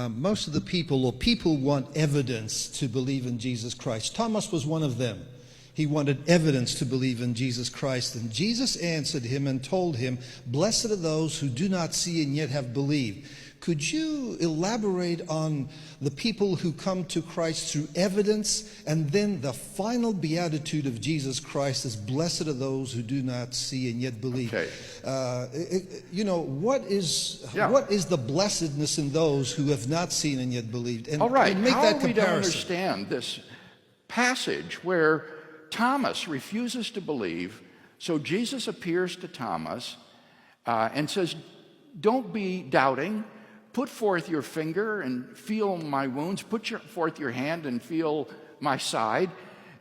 most of the people want evidence to believe in Jesus Christ. Thomas was one of them. He wanted evidence to believe in Jesus Christ. And Jesus answered him and told him, "Blessed are those who do not see and yet have believed." Could you elaborate on the people who come to Christ through evidence, and then the final beatitude of Jesus Christ is, "Blessed are those who do not see and yet believe"? Okay. What is the blessedness in those who have not seen and yet believed? And, All right, and make how that are we to comparison. understand this passage where Thomas refuses to believe? So Jesus appears to Thomas and says, "Don't be doubting. Put forth your finger and feel my wounds. Put forth your hand and feel my side."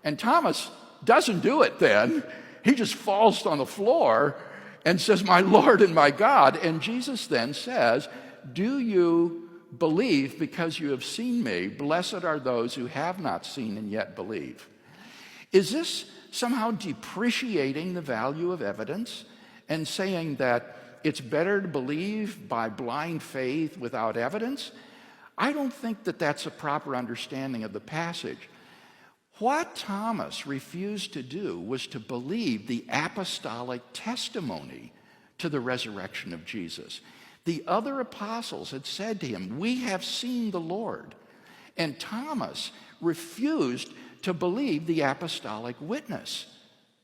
And Thomas doesn't do it then. He just falls on the floor and says, "My Lord and my God." And Jesus then says, "Do you believe because you have seen me? Blessed are those who have not seen and yet believe." Is this somehow depreciating the value of evidence and saying that it's better to believe by blind faith without evidence? I don't think that that's a proper understanding of the passage. What Thomas refused to do was to believe the apostolic testimony to the resurrection of Jesus. The other apostles had said to him, "We have seen the Lord." And Thomas refused to believe the apostolic witness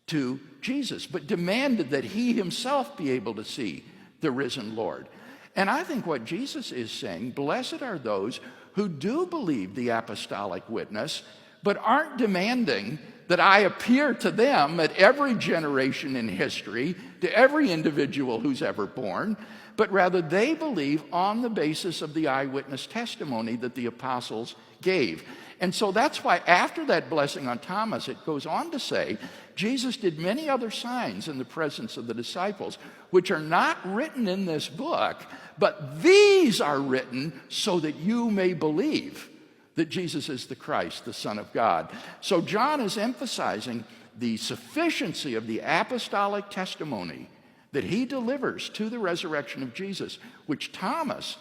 to Jesus, but demanded that he himself be able to see the risen Lord. And I think what Jesus is saying, blessed are those who do believe the apostolic witness, but aren't demanding that I appear to them at every generation in history, to every individual who's ever born, but rather they believe on the basis of the eyewitness testimony that the apostles gave. And so that's why after that blessing on Thomas, it goes on to say, Jesus did many other signs in the presence of the disciples, which are not written in this book, but these are written so that you may believe that Jesus is the Christ, the Son of God. So John is emphasizing the sufficiency of the apostolic testimony that he delivers to the resurrection of Jesus, which Thomas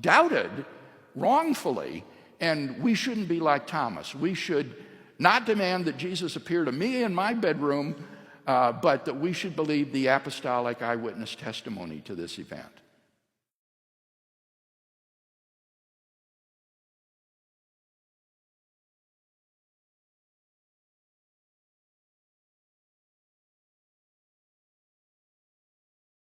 doubted wrongfully. And we shouldn't be like Thomas. We should not demand that Jesus appear to me in my bedroom, but that we should believe the apostolic eyewitness testimony to this event.